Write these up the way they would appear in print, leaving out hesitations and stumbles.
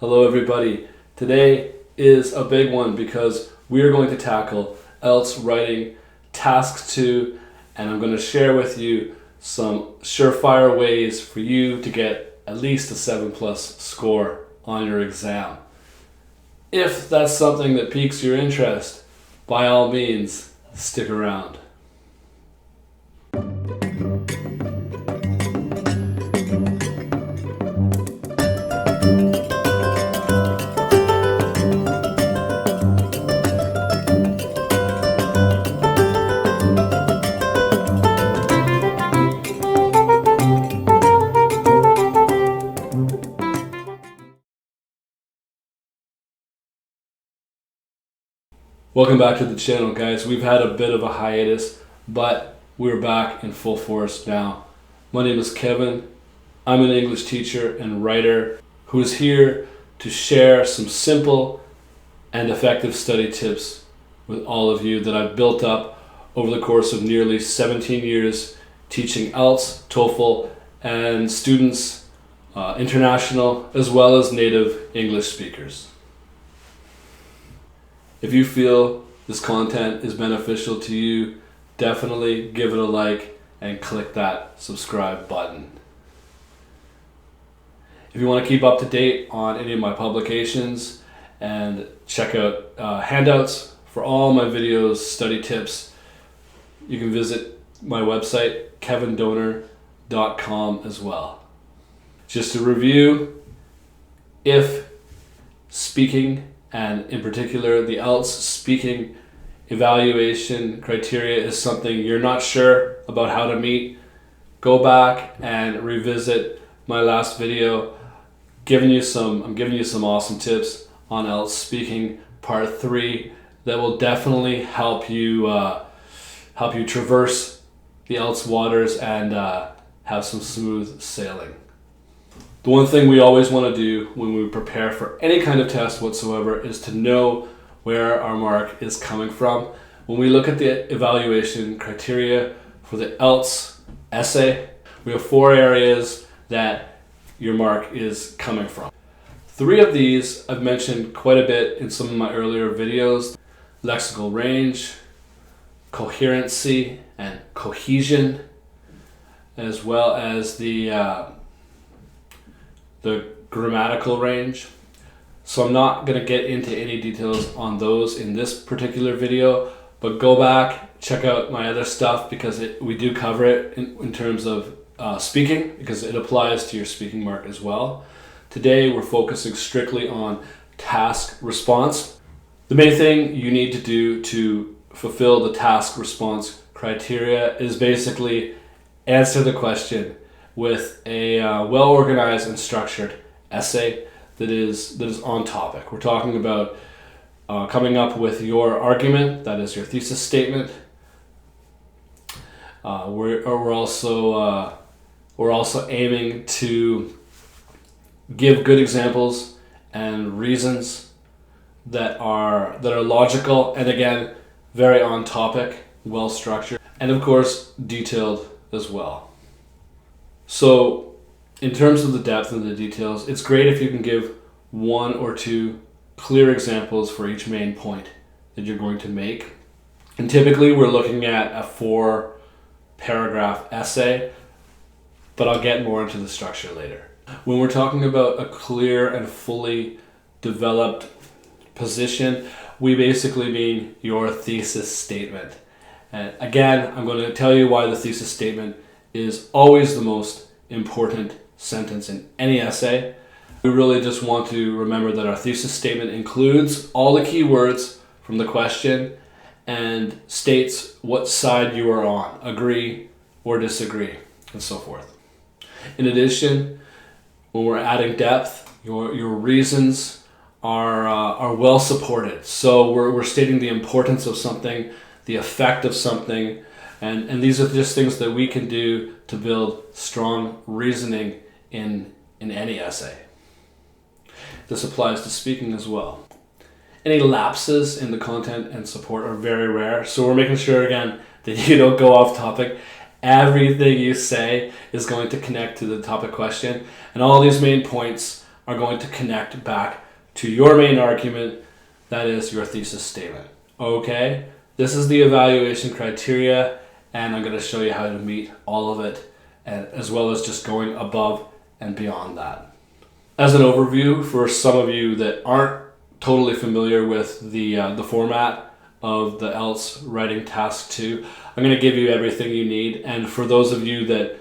Hello everybody. Today is a big one because we are going to tackle IELTS writing task 2, and I'm going to share with you some surefire ways for you to get at least a 7+ score on your exam. If that's something that piques your interest, by all means, stick around. Welcome back to the channel, guys. We've had a bit of a hiatus, but we're back in full force now. My name is Kevin. I'm an English teacher and writer who is here to share some simple and effective study tips with all of you that I've built up over the course of nearly 17 years teaching IELTS, TOEFL, and students, international as well as native English speakers. If you feel this content is beneficial to you, definitely give it a like and click that subscribe button. If you want to keep up to date on any of my publications and check out handouts for all my videos, study tips, you can visit my website, kevindonor.com, as well. Just to review, if speaking, and in particular the IELTS speaking evaluation criteria, is something you're not sure about how to meet, go back and revisit my last video. I'm giving you some awesome tips on IELTS speaking part 3 that will definitely help you traverse the IELTS waters and have some smooth sailing. The one thing we always want to do when we prepare for any kind of test whatsoever is to know where our mark is coming from. When we look at the evaluation criteria for the IELTS essay, we have 4 areas that your mark is coming from. 3 of these I've mentioned quite a bit in some of my earlier videos: lexical range, coherency, and cohesion, as well as the grammatical range. So I'm not going to get into any details on those in this particular video, but go back, check out my other stuff, because we do cover it in terms of speaking, because it applies to your speaking mark as well. Today we're focusing strictly on task response. The main thing you need to do to fulfill the task response criteria is basically answer the question with a well-organized and structured essay that is on topic. We're talking about coming up with your argument, that is your thesis statement. We're also aiming to give good examples and reasons that are logical and, again, very on topic, well structured, and of course detailed as well. So in terms of the depth and the details, it's great if you can give 1 or 2 clear examples for each main point that you're going to make. And typically we're looking at a 4-paragraph essay, but I'll get more into the structure later. When we're talking about a clear and fully developed position, we basically mean your thesis statement. And again, I'm going to tell you why the thesis statement is always the most important sentence in any essay. We really just want to remember that our thesis statement includes all the key words from the question and states what side you are on, agree or disagree, and so forth. In addition, when we're adding depth, your reasons are well supported. So we're stating the importance of something, the effect of something, and these are just things that we can do to build strong reasoning in any essay. This applies to speaking as well. Any lapses in the content and support are very rare, so we're making sure, again, that you don't go off topic. Everything you say is going to connect to the topic question, and all these main points are going to connect back to your main argument, that is your thesis statement. Okay, this is the evaluation criteria, and I'm going to show you how to meet all of it, and as well as just going above and beyond that. As an overview, for some of you that aren't totally familiar with the format of the IELTS writing task 2, I'm going to give you everything you need. And for those of you that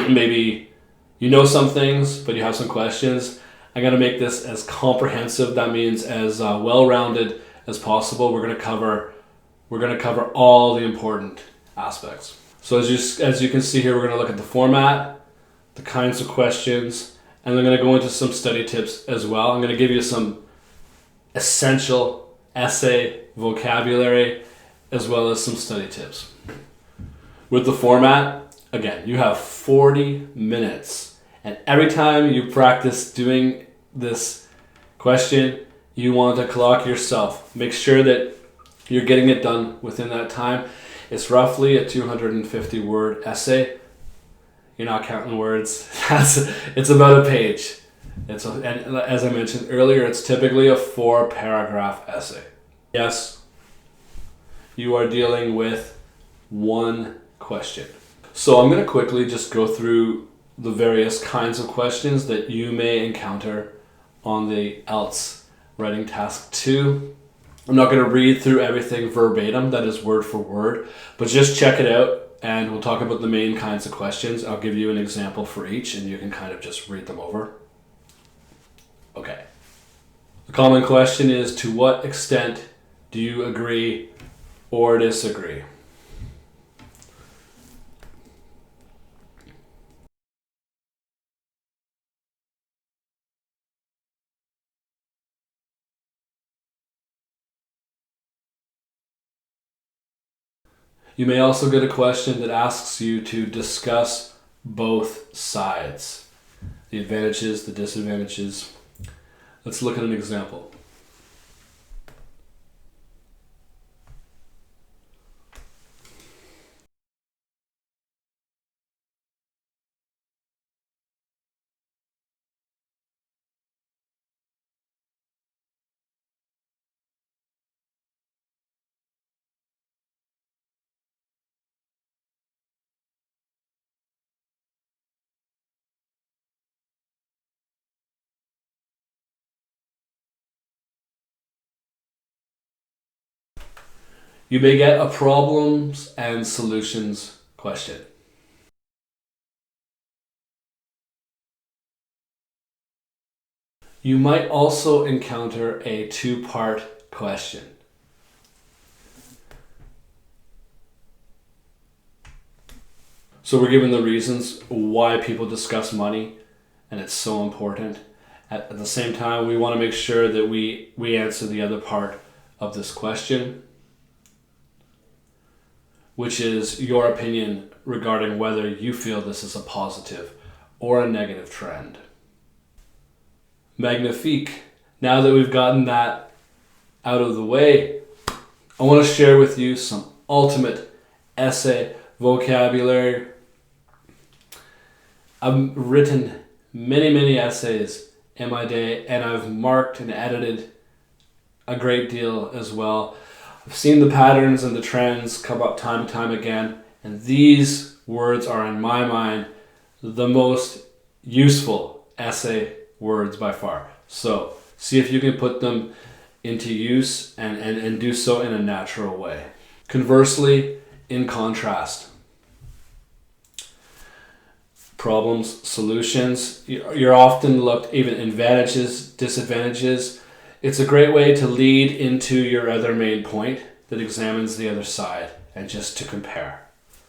maybe you know some things but you have some questions, I'm going to make this as comprehensive, that means as well-rounded as possible. We're going to cover all the important aspects. So as you can see here, we're going to look at the format, the kinds of questions, and I'm going to go into some study tips as well. I'm going to give you some essential essay vocabulary as well as some study tips. With the format, again, you have 40 minutes, and every time you practice doing this question, you want to clock yourself. Make sure that you're getting it done within that time. It's roughly a 250 word essay. You're not counting words. It's about a page. And as I mentioned earlier, it's typically a 4-paragraph essay. Yes, you are dealing with one question. So I'm going to quickly just go through the various kinds of questions that you may encounter on the IELTS writing task 2. I'm not going to read through everything verbatim, that is word for word, but just check it out and we'll talk about the main kinds of questions. I'll give you an example for each and you can kind of just read them over. Okay. The common question is, to what extent do you agree or disagree? You may also get a question that asks you to discuss both sides, the advantages, the disadvantages. Let's look at an example. You may get a problems and solutions question. You might also encounter a 2-part question. So we're given the reasons why people discuss money, and it's so important. At the same time, we want to make sure that we answer the other part of this question, which is your opinion regarding whether you feel this is a positive or a negative trend. Magnifique. Now that we've gotten that out of the way, I want to share with you some ultimate essay vocabulary. I've written many essays in my day, and I've marked and edited a great deal as well. I've seen the patterns and the trends come up time and time again, and these words are, in my mind, the most useful essay words by far. So see if you can put them into use and do so in a natural way. Conversely, in contrast. Problems, solutions. You're often looked, even advantages, disadvantages. It's a great way to lead into your other main point that examines the other side and just to compare.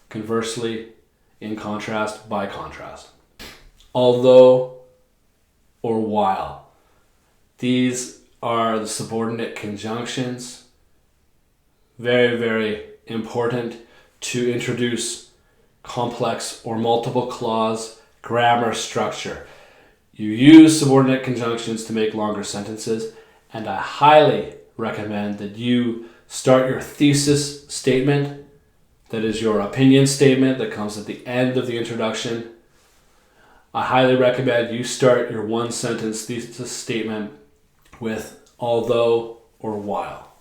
Conversely, in contrast, by contrast. Although or while. These are the subordinate conjunctions. Very important to introduce complex or multiple clause grammar structure. You use subordinate conjunctions to make longer sentences, and I highly recommend that you start your thesis statement, that is your opinion statement that comes at the end of the introduction. I highly recommend you start your one sentence thesis statement with although or while.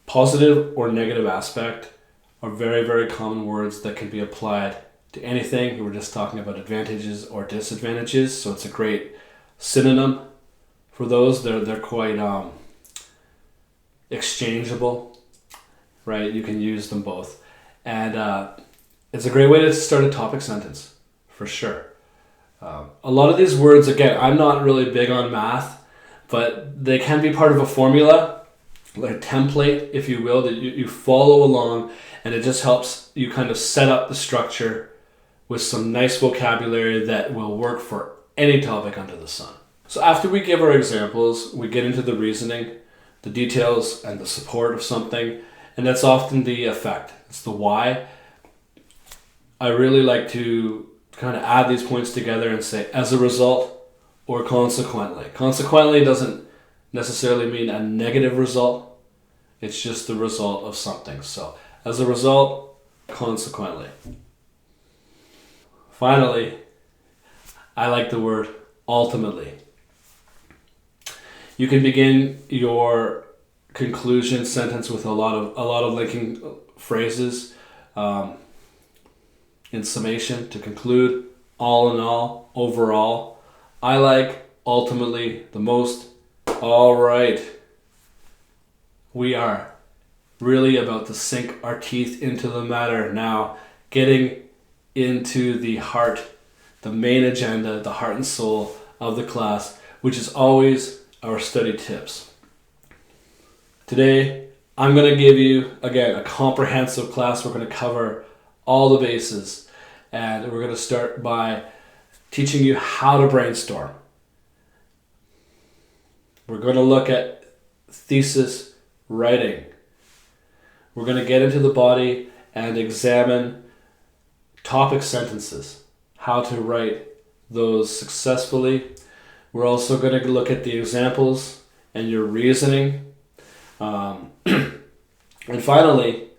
Positive or negative aspect are very, very common words that can be applied to anything. We were just talking about advantages or disadvantages, so it's a great synonym for those. They're quite exchangeable, right? You can use them both. And it's a great way to start a topic sentence, for sure. A lot of these words, again, I'm not really big on math, but they can be part of a formula, like a template, if you will, that you follow along, and it just helps you kind of set up the structure with some nice vocabulary that will work for any topic under the sun. So after we give our examples, we get into the reasoning, the details, and the support of something, and that's often the effect. It's the why. I really like to kind of add these points together and say, as a result or consequently. Consequently doesn't necessarily mean a negative result. It's just the result of something. So, as a result, consequently. Finally, I like the word ultimately. You can begin your conclusion sentence with a lot of linking phrases. In summation, to conclude, all in all, overall. I like ultimately the most. All right. We are really about to sink our teeth into the matter now, getting into the heart, the main agenda, the heart and soul of the class, which is always our study tips. Today, I'm going to give you, again, a comprehensive class. We're going to cover all the bases. And we're going to start by teaching you how to brainstorm. We're going to look at thesis writing. We're going to get into the body and examine topic sentences, how to write those successfully. We're also going to look at the examples and your reasoning. And finally,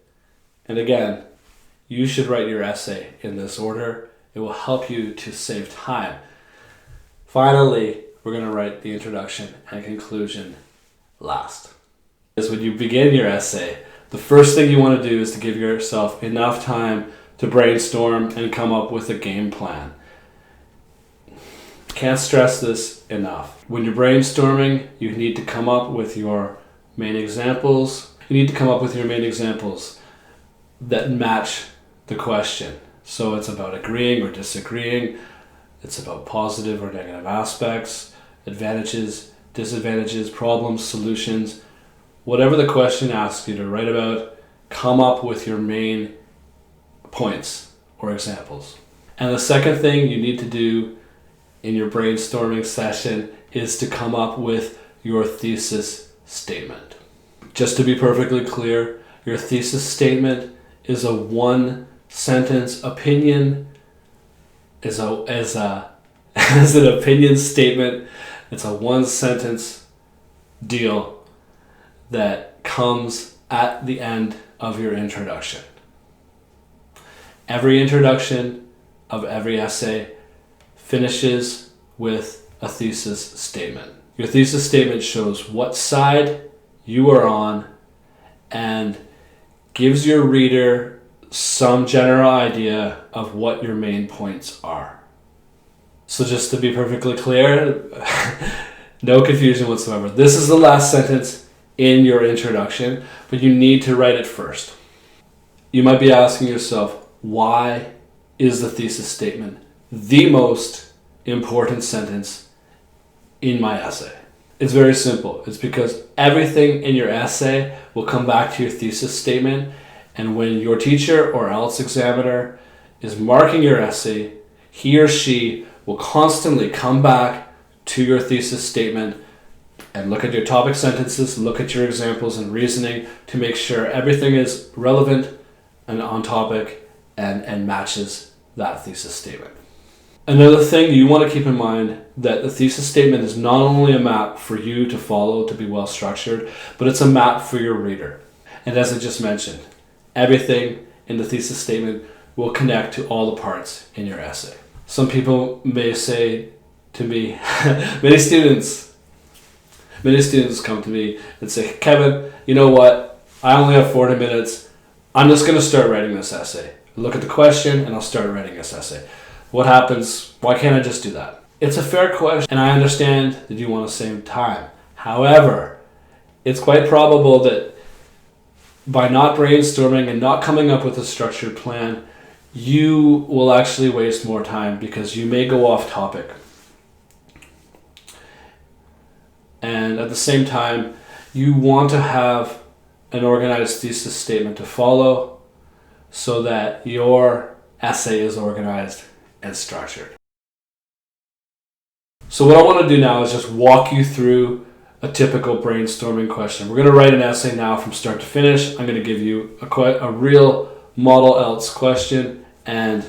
and again, you should write your essay in this order. It will help you to save time. Finally, we're going to write the introduction and conclusion last. Is when you begin your essay, the first thing you want to do is to give yourself enough time to brainstorm and come up with a game plan. Can't stress this enough. When you're brainstorming, you need to come up with your main examples. You need to come up with your main examples that match the question. So it's about agreeing or disagreeing. It's about positive or negative aspects, advantages, disadvantages, problems, solutions. Whatever the question asks you to write about, come up with your main points or examples. And the second thing you need to do in your brainstorming session is to come up with your thesis statement. Just to be perfectly clear, your thesis statement is a one-sentence opinion, as an opinion statement. It's a one-sentence deal that comes at the end of your introduction. Every introduction of every essay finishes with a thesis statement. Your thesis statement shows what side you are on and gives your reader some general idea of what your main points are. So just to be perfectly clear, no confusion whatsoever. This is the last sentence in your introduction, but you need to write it first. You might be asking yourself, why is the thesis statement the most important sentence in my essay? It's very simple. It's because everything in your essay will come back to your thesis statement, and when your teacher or IELTS examiner is marking your essay, he or she will constantly come back to your thesis statement and look at your topic sentences, look at your examples and reasoning to make sure everything is relevant and on topic and matches that thesis statement. Another thing you want to keep in mind that the thesis statement is not only a map for you to follow to be well structured, but it's a map for your reader. And as I just mentioned, everything in the thesis statement will connect to all the parts in your essay. Some people may say to me, many students come to me and say, Kevin, you know what? I only have 40 minutes. I'm just going to start writing this essay. Look at the question and I'll start writing this essay. What happens? Why can't I just do that? It's a fair question, and I understand that you want to save time. However, it's quite probable that by not brainstorming and not coming up with a structured plan, you will actually waste more time because you may go off topic. And at the same time, you want to have an organized thesis statement to follow so that your essay is organized and structured. So what I want to do now is just walk you through a typical brainstorming question. We're going to write an essay now from start to finish. I'm going to give you a real model IELTS question, and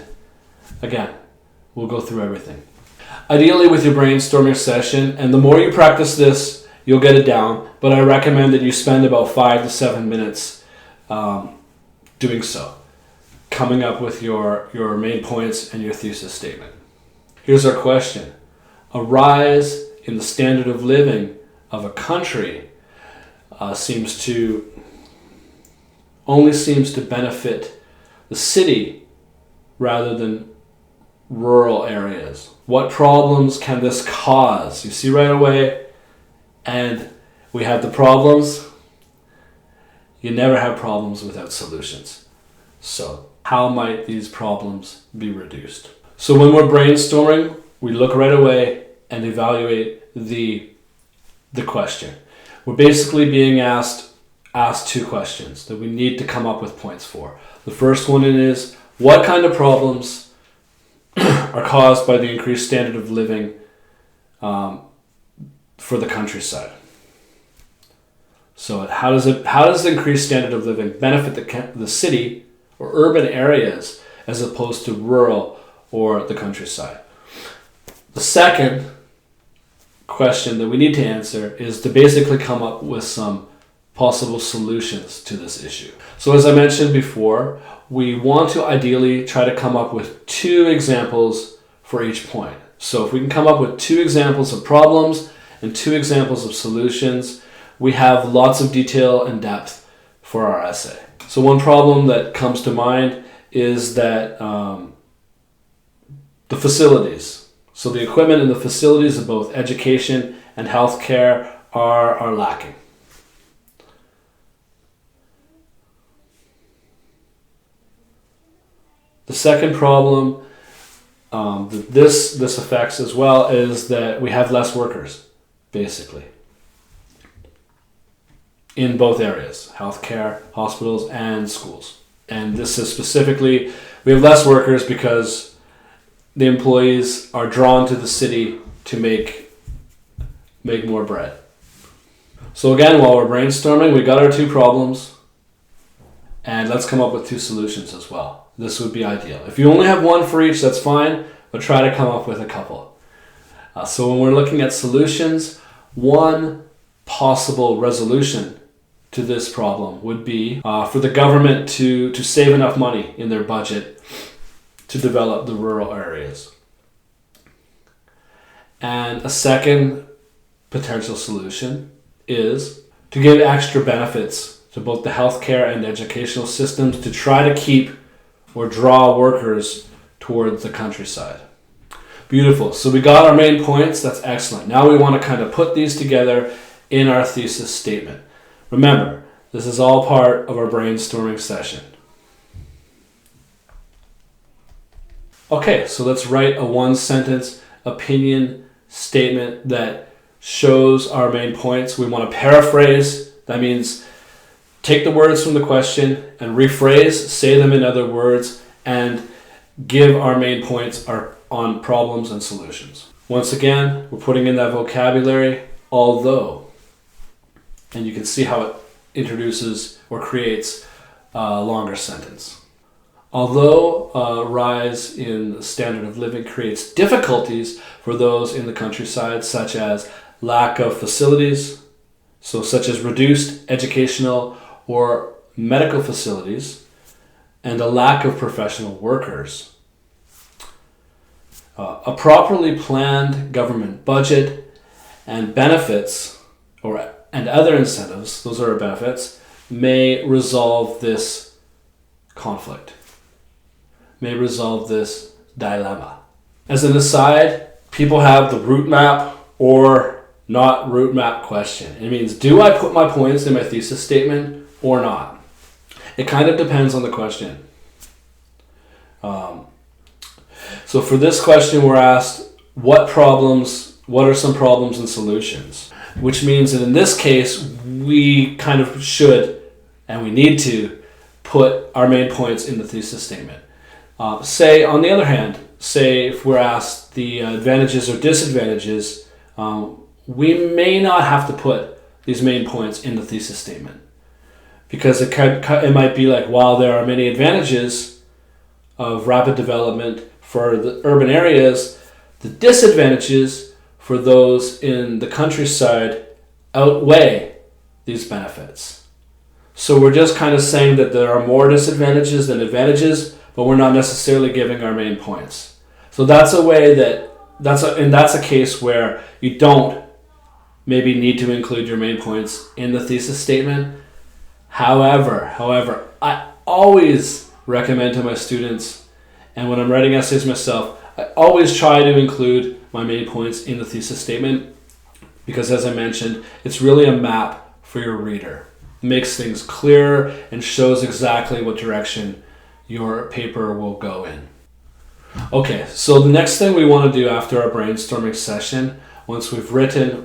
again, we'll go through everything. Ideally with your brainstorming session, and the more you practice this, you'll get it down, but I recommend that you spend about 5 to 7 minutes doing so, coming up with your main points and your thesis statement. Here's our question. A rise in the standard of living of a country seems to benefit the city rather than rural areas. What problems can this cause? You see right away, and we have the problems. You never have problems without solutions. So how might these problems be reduced? So when we're brainstorming, we look right away and evaluate the question. We're basically being asked two questions that we need to come up with points for. The first one is, what kind of problems are caused by the increased standard of living for the countryside? So how does the increased standard of living benefit the city or urban areas as opposed to rural or the countryside? The second question that we need to answer is to basically come up with some possible solutions to this issue. So as I mentioned before, we want to ideally try to come up with 2 examples for each point. So if we can come up with 2 examples of problems and 2 examples of solutions, we have lots of detail and depth for our essay. So one problem that comes to mind is that the facilities. So the equipment and the facilities of both education and healthcare are lacking. The second problem that this affects as well is that we have less workers, basically, in both areas, healthcare, hospitals, and schools. And this is specifically, we have less workers because the employees are drawn to the city to make more bread. So again, while we're brainstorming, we got our 2 problems, and let's come up with 2 solutions as well. This would be ideal. If you only have 1 for each, that's fine, but try to come up with a couple. So when we're looking at solutions, one possible resolution to this problem would be for the government to save enough money in their budget to develop the rural areas. And a second potential solution is to give extra benefits to both the healthcare and educational systems to try to keep or draw workers towards the countryside. Beautiful. So we got our main points. That's excellent. Now we want to kind of put these together in our thesis statement. Remember, this is all part of our brainstorming session. Okay, so let's write a 1-sentence opinion statement that shows our main points. We want to paraphrase. That means take the words from the question and rephrase, say them in other words, and give our main points on problems and solutions. Once again, we're putting in that vocabulary, although, and you can see how it introduces or creates a longer sentence. Although a rise in the standard of living creates difficulties for those in the countryside, such as lack of facilities, such as reduced educational or medical facilities, and a lack of professional workers. A properly planned government budget and benefits and other incentives, those are our benefits, may resolve this conflict, may resolve this dilemma. As an aside, people have the route map or not route map question. It means, do I put my points in my thesis statement or not? It kind of depends on the question. So for this question, we're asked, what are some problems and solutions? Which means that in this case, we kind of should, and we need to, put our main points in the thesis statement. Say, on the other hand, if we're asked the advantages or disadvantages, we may not have to put these main points in the thesis statement. Because it might be like, while there are many advantages of rapid development for the urban areas, the disadvantages for those in the countryside outweigh these benefits. So we're just kind of saying that there are more disadvantages than advantages, but we're not necessarily giving our main points. So that's a way that's a case where you don't maybe need to include your main points in the thesis statement. However, I always recommend to my students, and when I'm writing essays myself, I always try to include my main points in the thesis statement, because as I mentioned, it's really a map for your reader. It makes things clearer and shows exactly what direction your paper will go in. Okay, so the next thing we want to do after our brainstorming session, once we've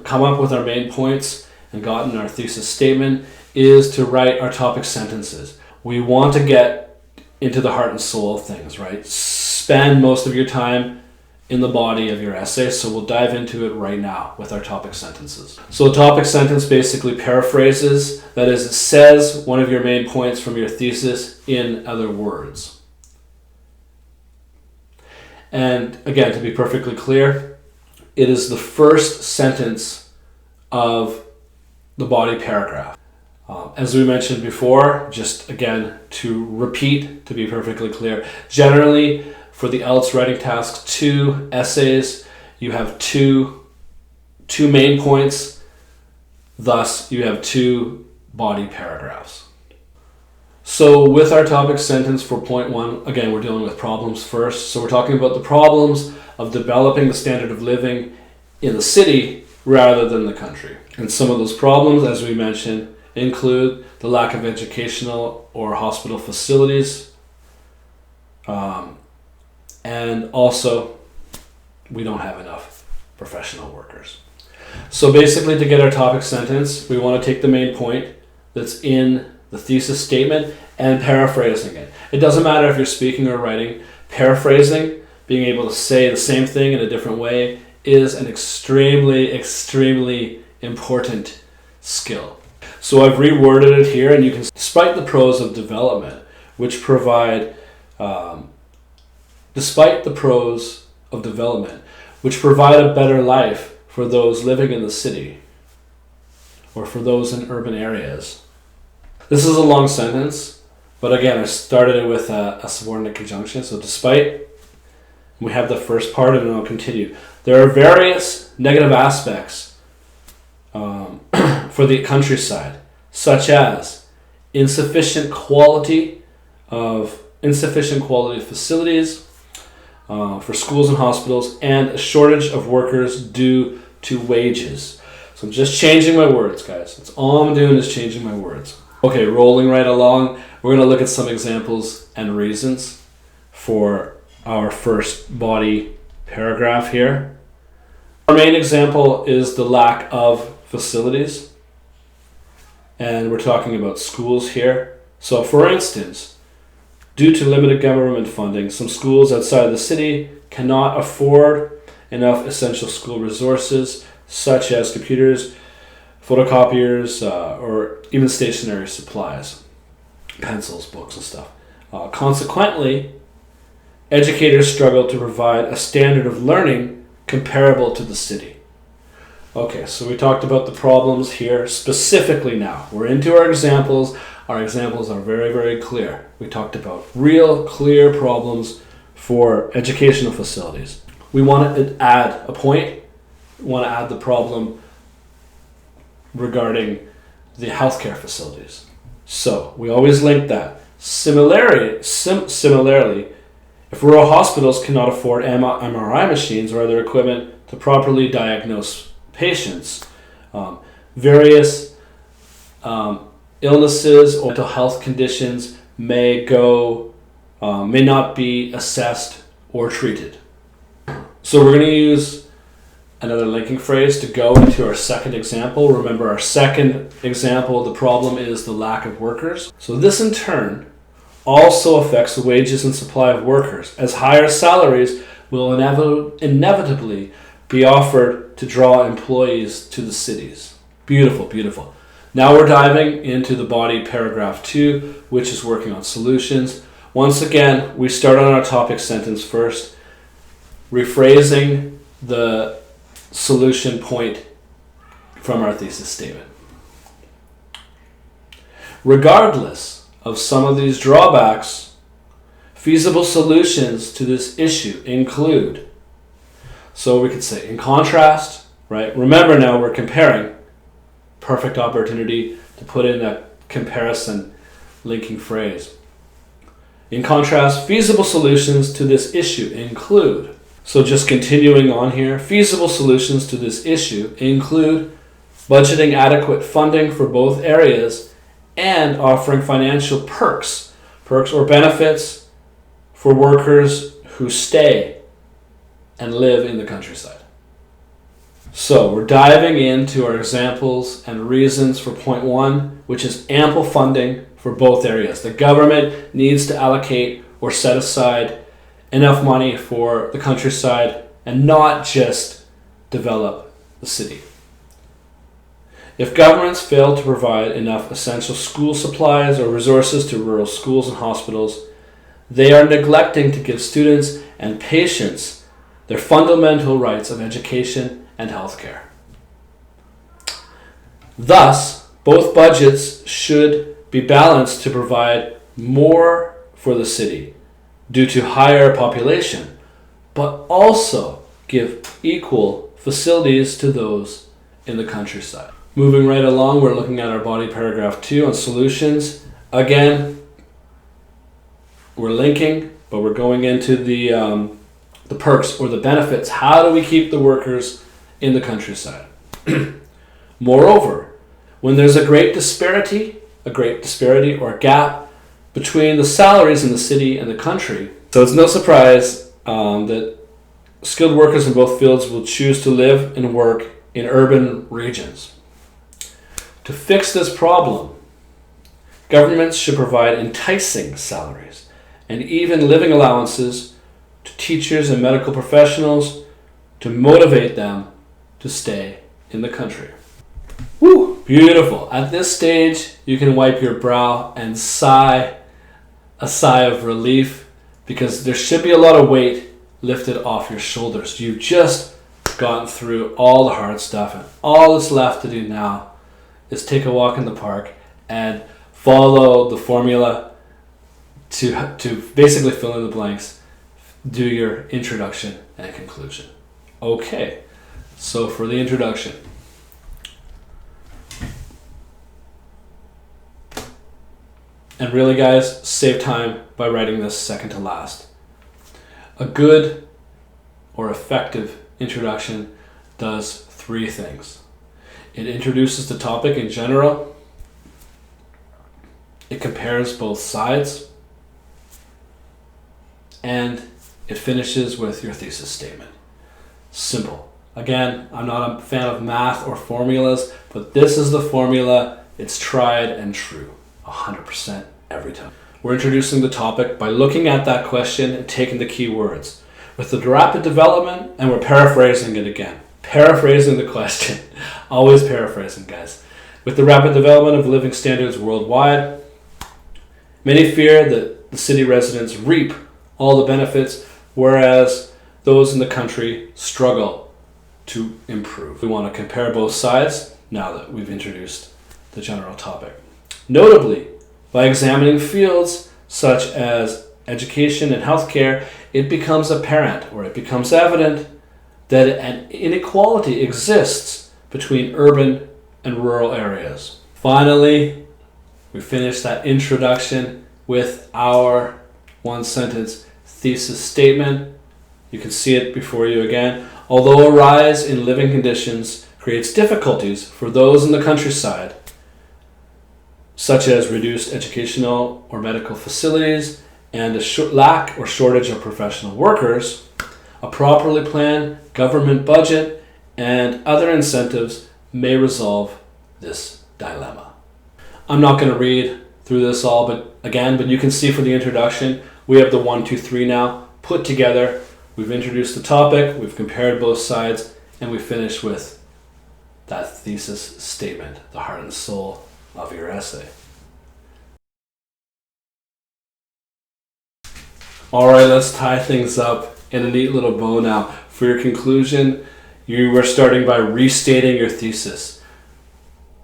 come up with our main points and gotten our thesis statement, is to write our topic sentences. We want to get into the heart and soul of things, right? Spend most of your time in the body of your essay, so we'll dive into it right now with our topic sentences. So a topic sentence basically paraphrases, that is, it says one of your main points from your thesis in other words. And again, to be perfectly clear, it is the first sentence of the body paragraph. As we mentioned before, just again to repeat, to be perfectly clear, generally for the IELTS writing task 2 essays, you have two main points, thus you have 2 body paragraphs. So with our topic sentence for point 1, again, we're dealing with problems first. So we're talking about the problems of developing the standard of living in the city rather than the country. And some of those problems, as we mentioned, include the lack of educational or hospital facilities, and also we don't have enough professional workers. So basically, to get our topic sentence, we want to take the main point that's in the thesis statement and paraphrasing it. It doesn't matter if you're speaking or writing. Paraphrasing, being able to say the same thing in a different way, is an extremely, extremely important skill. So I've reworded it here, and you can, despite the pros of development, which provide a better life for those living in the city or for those in urban areas. This is a long sentence, but again, I started it with a subordinate conjunction. So despite, we have the first part, and then I'll continue. There are various negative aspects for the countryside, such as insufficient quality of facilities for schools and hospitals, and a shortage of workers due to wages. So I'm just changing my words, guys. That's all I'm doing is changing my words. Okay, rolling right along, we're going to look at some examples and reasons for our first body paragraph here. Our main example is the lack of facilities, and we're talking about schools here. So for instance, due to limited government funding, some schools outside the city cannot afford enough essential school resources such as computers, photocopiers, or even stationery supplies, pencils, books, and stuff. Consequently, educators struggle to provide a standard of learning comparable to the city. Okay, so we talked about the problems here specifically now. We're into our examples. Our examples are very, very clear. We talked about real, clear problems for educational facilities. we want to add a point. We want to add the problem regarding the healthcare facilities. So we always link that. Similarly, if rural hospitals cannot afford MRI machines or other equipment to properly diagnose patients, various illnesses or mental health conditions may not be assessed or treated. So we're going to use another linking phrase to go into our second example. Remember, our second example, the problem is the lack of workers. So this in turn also affects the wages and supply of workers, as higher salaries will inevitably be offered to draw employees to the cities. Beautiful, beautiful. Now we're diving into the body paragraph 2, which is working on solutions. Once again, we start on our topic sentence first, rephrasing the solution point from our thesis statement. Regardless of some of these drawbacks, feasible solutions to this issue include, so we could say, in contrast, right? Remember now we're comparing. Perfect opportunity to put in that comparison linking phrase. In contrast, feasible solutions to this issue include, so just continuing on here, feasible solutions to this issue include budgeting adequate funding for both areas and offering financial perks or benefits for workers who stay and live in the countryside. So we're diving into our examples and reasons for point 1, which is ample funding for both areas. The government needs to allocate or set aside enough money for the countryside and not just develop the city. If governments fail to provide enough essential school supplies or resources to rural schools and hospitals, they are neglecting to give students and patients their fundamental rights of education and healthcare. Thus, both budgets should be balanced to provide more for the city due to higher population, but also give equal facilities to those in the countryside. Moving right along, we're looking at our body paragraph 2 on solutions. Again, we're linking, but we're going into the perks or the benefits. How do we keep the workers in the countryside? Moreover, when there's a great disparity or gap between the salaries in the city and the country, so it's no surprise that skilled workers in both fields will choose to live and work in urban regions. To fix this problem, governments should provide enticing salaries and even living allowances to teachers and medical professionals to motivate them to stay in the country. Woo! Beautiful. At this stage, you can wipe your brow and sigh a sigh of relief, because there should be a lot of weight lifted off your shoulders. You've just gotten through all the hard stuff, and all that's left to do now is take a walk in the park and follow the formula to basically fill in the blanks, do your introduction and conclusion. Okay, so for the introduction. And really, guys, save time by writing this second to last. A good or effective introduction does 3 things. It introduces the topic in general. It compares both sides. And it finishes with your thesis statement. Simple. Again, I'm not a fan of math or formulas, but this is the formula. It's tried and true, 100% every time. We're introducing the topic by looking at that question and taking the key words. With the rapid development, and we're paraphrasing it again. Paraphrasing the question. Always paraphrasing, guys. With the rapid development of living standards worldwide, many fear that the city residents reap all the benefits, whereas those in the country struggle to improve. We want to compare both sides now that we've introduced the general topic. Notably, by examining fields such as education and healthcare, it becomes apparent or it becomes evident that an inequality exists between urban and rural areas. Finally, we finish that introduction with our one sentence thesis statement. You can see it before you again. Although a rise in living conditions creates difficulties for those in the countryside, such as reduced educational or medical facilities and a lack or shortage of professional workers, a properly planned government budget and other incentives may resolve this dilemma. I'm not going to read through this all, but you can see for the introduction, we have the 1, 2, 3 now put together. We've introduced the topic, we've compared both sides, and we finish with that thesis statement, the heart and soul of your essay. All right, let's tie things up in a neat little bow now. For your conclusion, you were starting by restating your thesis,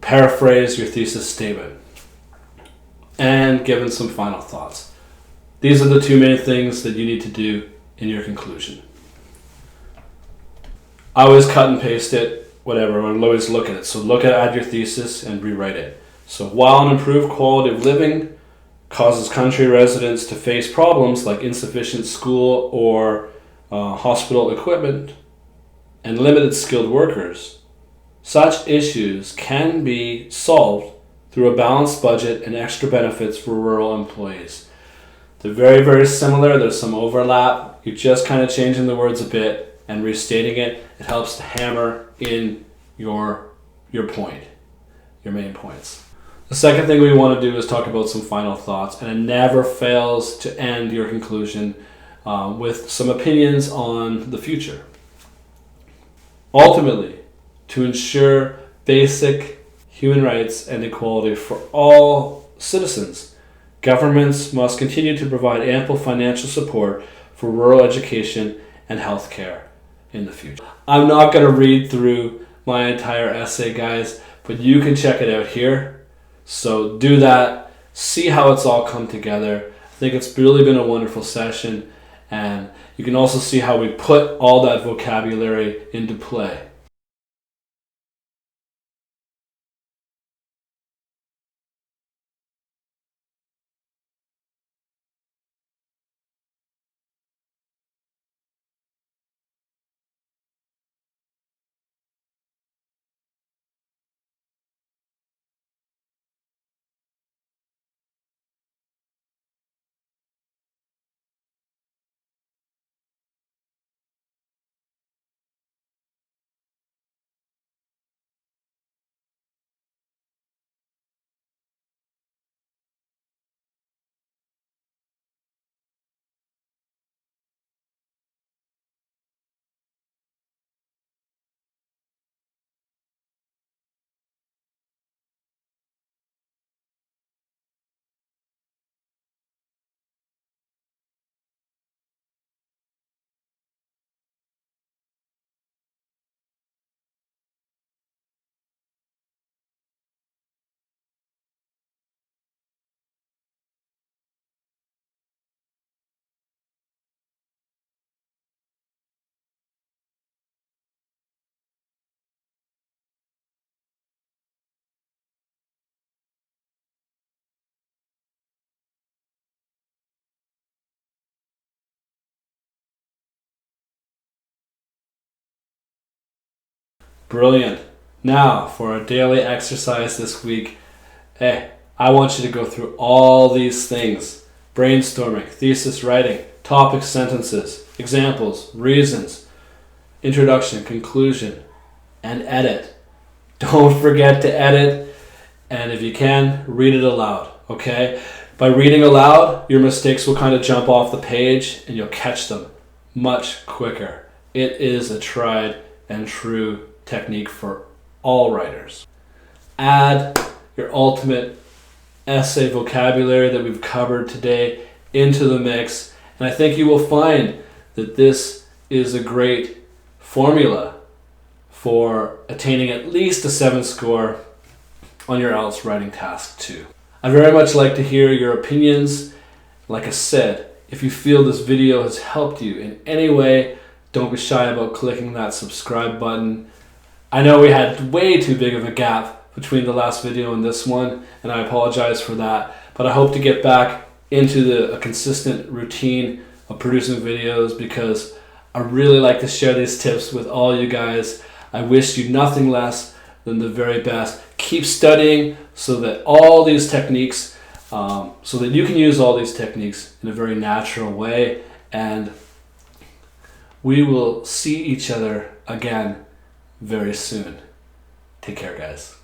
paraphrase your thesis statement, and giving some final thoughts. These are the two main things that you need to do in your conclusion. I always cut and paste it, whatever, I'll always look at it. So add your thesis and rewrite it. So while an improved quality of living causes country residents to face problems like insufficient school or hospital equipment and limited skilled workers, such issues can be solved through a balanced budget and extra benefits for rural employees. They're very, very similar. There's some overlap. You're just kind of changing the words a bit and restating it. It helps to hammer in your point, your main points. The second thing we want to do is talk about some final thoughts, and it never fails to end your conclusion with some opinions on the future. Ultimately, to ensure basic human rights and equality for all citizens, governments must continue to provide ample financial support for rural education and healthcare in the future. I'm not going to read through my entire essay, guys, but you can check it out here. So do that, see how it's all come together. I think it's really been a wonderful session, and you can also see how we put all that vocabulary into play. Brilliant. Now, for our daily exercise this week, I want you to go through all these things: brainstorming, thesis writing, topic sentences, examples, reasons, introduction, conclusion, and edit. Don't forget to edit, and if you can, read it aloud, okay? By reading aloud, your mistakes will kind of jump off the page and you'll catch them much quicker. It is a tried and true technique for all writers. Add your ultimate essay vocabulary that we've covered today into the mix, and I think you will find that this is a great formula for attaining at least a 7 score on your IELTS writing task 2. I'd very much like to hear your opinions. Like I said, If you feel this video has helped you in any way, don't be shy about clicking that subscribe button. I know we had way too big of a gap between the last video and this one, and I apologize for that, but I hope to get back into a consistent routine of producing videos because I really like to share these tips with all you guys. I wish you nothing less than the very best. Keep studying so that all these techniques, so that you can use all these techniques in a very natural way, and we will see each other again very soon. Take care, guys.